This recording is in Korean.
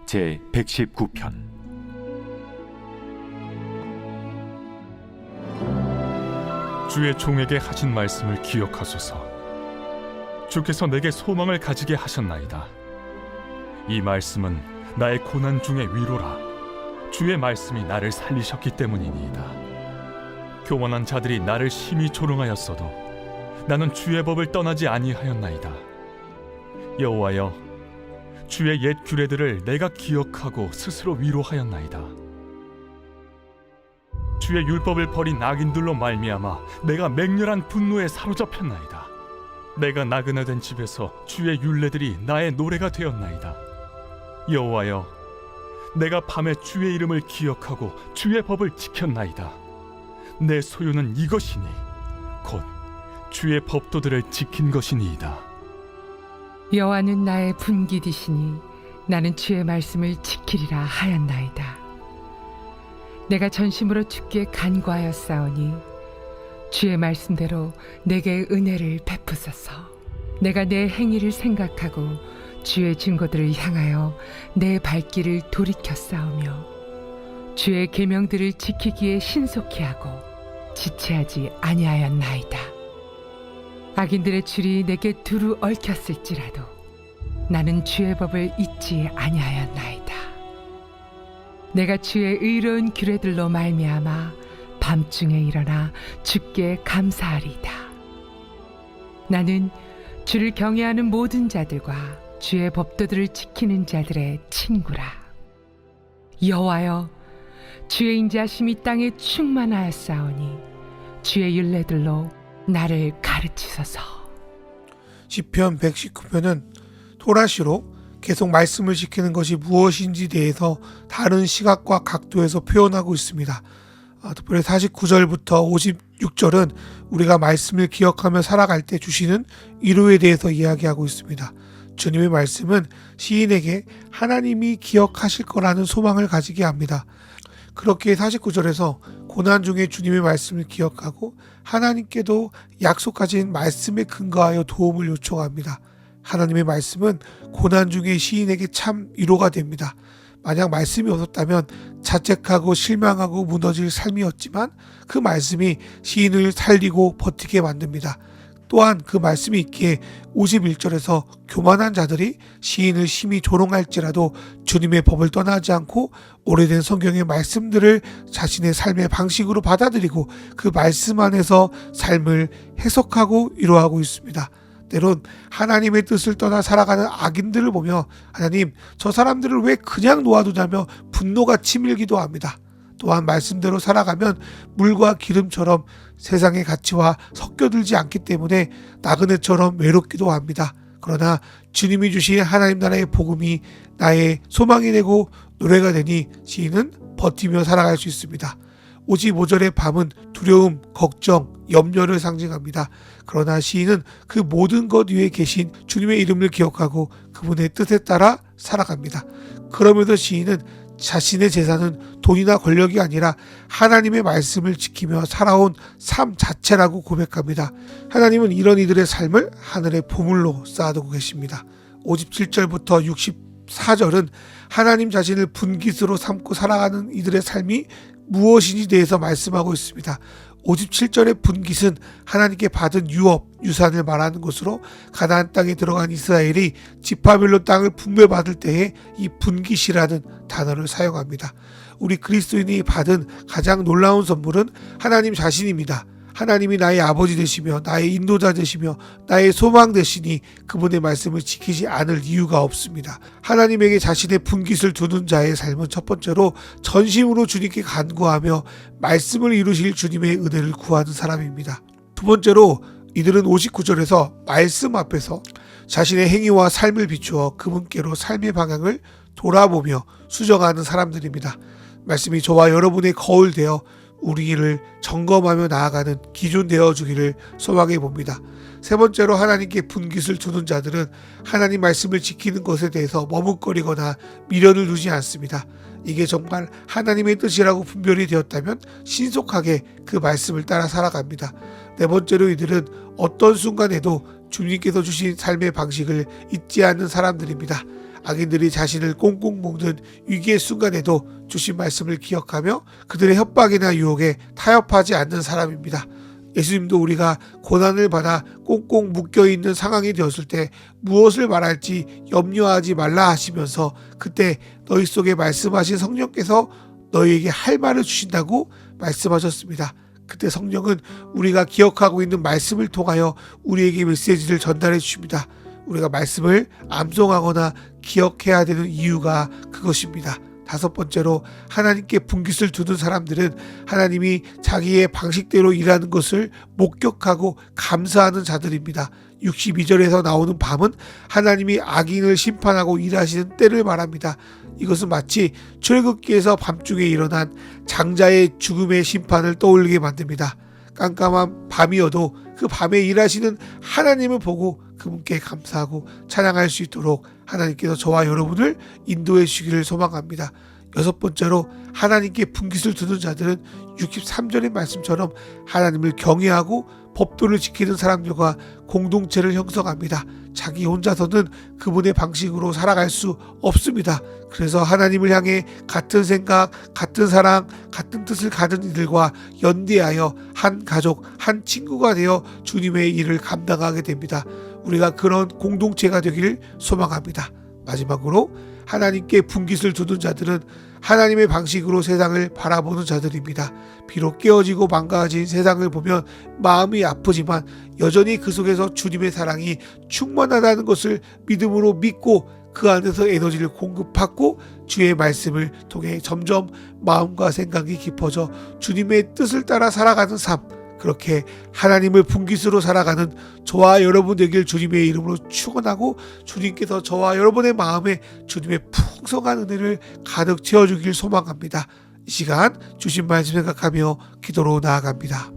제 119편. 주의 종에게 하신 말씀을 기억하소서. 주께서 내게 소망을 가지게 하셨나이다. 이 말씀은 나의 고난 중의 위로라. 주의 말씀이 나를 살리셨기 때문이니이다. 교만한 자들이 나를 심히 조롱하였어도 나는 주의 법을 떠나지 아니하였나이다. 여호와여, 주의 옛 규례들을 내가 기억하고 스스로 위로하였나이다. 주의 율법을 버린 악인들로 말미암아 내가 맹렬한 분노에 사로잡혔나이다. 내가 나그네 된 집에서 주의 율례들이 나의 노래가 되었나이다. 여호와여, 내가 밤에 주의 이름을 기억하고 주의 법을 지켰나이다. 내 소유는 이것이니 곧 주의 법도들을 지킨 것이니이다. 여호와는 나의 분깃이시니 나는 주의 말씀을 지키리라 하였나이다. 내가 전심으로 주께 간구하였사오니 주의 말씀대로 내게 은혜를 베푸소서. 내가 내 행위를 생각하고 주의 증거들을 향하여 내 발길을 돌이켰사오며 주의 계명들을 지키기에 신속히 하고 지체하지 아니하였나이다. 악인들의 줄이 내게 두루 얽혔을지라도 나는 주의 법을 잊지 아니하였나이다. 내가 주의 의로운 규례들로 말미암아 밤중에 일어나 주께 감사하리이다. 나는 주를 경외하는 모든 자들과 주의 법도들을 지키는 자들의 친구라. 여호와여, 주의 인자하심이 땅에 충만하였사오니 주의 율례들로 나를 가르치소서. 시편 119편은 토라시로 계속 말씀을 지키는 것이 무엇인지 대해서 다른 시각과 각도에서 표현하고 있습니다. 특별히 49절부터 56절은 우리가 말씀을 기억하며 살아갈 때 주시는 위로에 대해서 이야기하고 있습니다. 주님의 말씀은 시인에게 하나님이 기억하실 거라는 소망을 가지게 합니다. 그렇게 49절에서 고난 중에 주님의 말씀을 기억하고 하나님께도 약속하신 말씀에 근거하여 도움을 요청합니다. 하나님의 말씀은 고난 중에 시인에게 참 위로가 됩니다. 만약 말씀이 없었다면 자책하고 실망하고 무너질 삶이었지만 그 말씀이 시인을 살리고 버티게 만듭니다. 또한 그 말씀이 있기에 51절에서 교만한 자들이 시인을 심히 조롱할지라도 주님의 법을 떠나지 않고 오래된 성경의 말씀들을 자신의 삶의 방식으로 받아들이고 그 말씀 안에서 삶을 해석하고 위로하고 있습니다. 때론 하나님의 뜻을 떠나 살아가는 악인들을 보며 하나님, 저 사람들을 왜 그냥 놓아두냐며 분노가 치밀기도 합니다. 또한 말씀대로 살아가면 물과 기름처럼 세상의 가치와 섞여들지 않기 때문에 나그네처럼 외롭기도 합니다. 그러나 주님이 주신 하나님 나라의 복음이 나의 소망이 되고 노래가 되니 시인은 버티며 살아갈 수 있습니다. 55절의 밤은 두려움, 걱정, 염려를 상징합니다. 그러나 시인은 그 모든 것 위에 계신 주님의 이름을 기억하고 그분의 뜻에 따라 살아갑니다. 그러면서 시인은 자신의 재산은 돈이나 권력이 아니라 하나님의 말씀을 지키며 살아온 삶 자체라고 고백합니다. 하나님은 이런 이들의 삶을 하늘의 보물로 쌓아두고 계십니다. 57절부터 64절은 하나님 자신을 분깃으로 삼고 살아가는 이들의 삶이 무엇인지 대해서 말씀하고 있습니다. 57절의 분깃은 하나님께 받은 유업, 유산을 말하는 것으로 가나안 땅에 들어간 이스라엘이 지파별로 땅을 분배받을 때에 이 분깃이라는 단어를 사용합니다. 우리 그리스도인이 받은 가장 놀라운 선물은 하나님 자신입니다. 하나님이 나의 아버지 되시며 나의 인도자 되시며 나의 소망 되시니 그분의 말씀을 지키지 않을 이유가 없습니다. 하나님에게 자신의 분깃을 두는 자의 삶은 첫 번째로 전심으로 주님께 간구하며 말씀을 이루실 주님의 은혜를 구하는 사람입니다. 두 번째로 이들은 59절에서 말씀 앞에서 자신의 행위와 삶을 비추어 그분께로 삶의 방향을 돌아보며 수정하는 사람들입니다. 말씀이 저와 여러분의 거울 되어 우리를 점검하며 나아가는 기준 되어주기를 소망해 봅니다. 세 번째로 하나님께 분깃을 두는 자들은 하나님 말씀을 지키는 것에 대해서 머뭇거리거나 미련을 두지 않습니다. 이게 정말 하나님의 뜻이라고 분별이 되었다면 신속하게 그 말씀을 따라 살아갑니다. 네 번째로 이들은 어떤 순간에도 주님께서 주신 삶의 방식을 잊지 않는 사람들입니다. 악인들이 자신을 꽁꽁 묶는 위기의 순간에도 주신 말씀을 기억하며 그들의 협박이나 유혹에 타협하지 않는 사람입니다. 예수님도 우리가 고난을 받아 꽁꽁 묶여있는 상황이 되었을 때 무엇을 말할지 염려하지 말라 하시면서 그때 너희 속에 말씀하신 성령께서 너희에게 할 말을 주신다고 말씀하셨습니다. 그때 성령은 우리가 기억하고 있는 말씀을 통하여 우리에게 메시지를 전달해 주십니다. 우리가 말씀을 암송하거나 기억해야 되는 이유가 그것입니다. 다섯 번째로 하나님께 분깃을 두는 사람들은 하나님이 자기의 방식대로 일하는 것을 목격하고 감사하는 자들입니다. 62절에서 나오는 밤은 하나님이 악인을 심판하고 일하시는 때를 말합니다. 이것은 마치 출애굽기에서 밤중에 일어난 장자의 죽음의 심판을 떠올리게 만듭니다. 깜깜한 밤이어도 그 밤에 일하시는 하나님을 보고 그분께 감사하고 찬양할 수 있도록 하나님께서 저와 여러분을 인도해 주시기를 소망합니다. 여섯 번째로 하나님께 분깃을 두는 자들은 63절의 말씀처럼 하나님을 경외하고 법도를 지키는 사람들과 공동체를 형성합니다. 자기 혼자서는 그분의 방식으로 살아갈 수 없습니다. 그래서 하나님을 향해 같은 생각, 같은 사랑, 같은 뜻을 가진 이들과 연대하여 한 가족, 한 친구가 되어 주님의 일을 감당하게 됩니다. 우리가 그런 공동체가 되기를 소망합니다. 마지막으로 하나님께 분깃을 두는 자들은 하나님의 방식으로 세상을 바라보는 자들입니다. 비록 깨어지고 망가진 세상을 보면 마음이 아프지만 여전히 그 속에서 주님의 사랑이 충만하다는 것을 믿음으로 믿고 그 안에서 에너지를 공급받고 주의 말씀을 통해 점점 마음과 생각이 깊어져 주님의 뜻을 따라 살아가는 삶, 그렇게 하나님을 분깃으로 살아가는 저와 여러분 되길 주님의 이름으로 축원하고 주님께서 저와 여러분의 마음에 주님의 풍성한 은혜를 가득 채워주길 소망합니다. 이 시간 주신 말씀 생각하며 기도로 나아갑니다.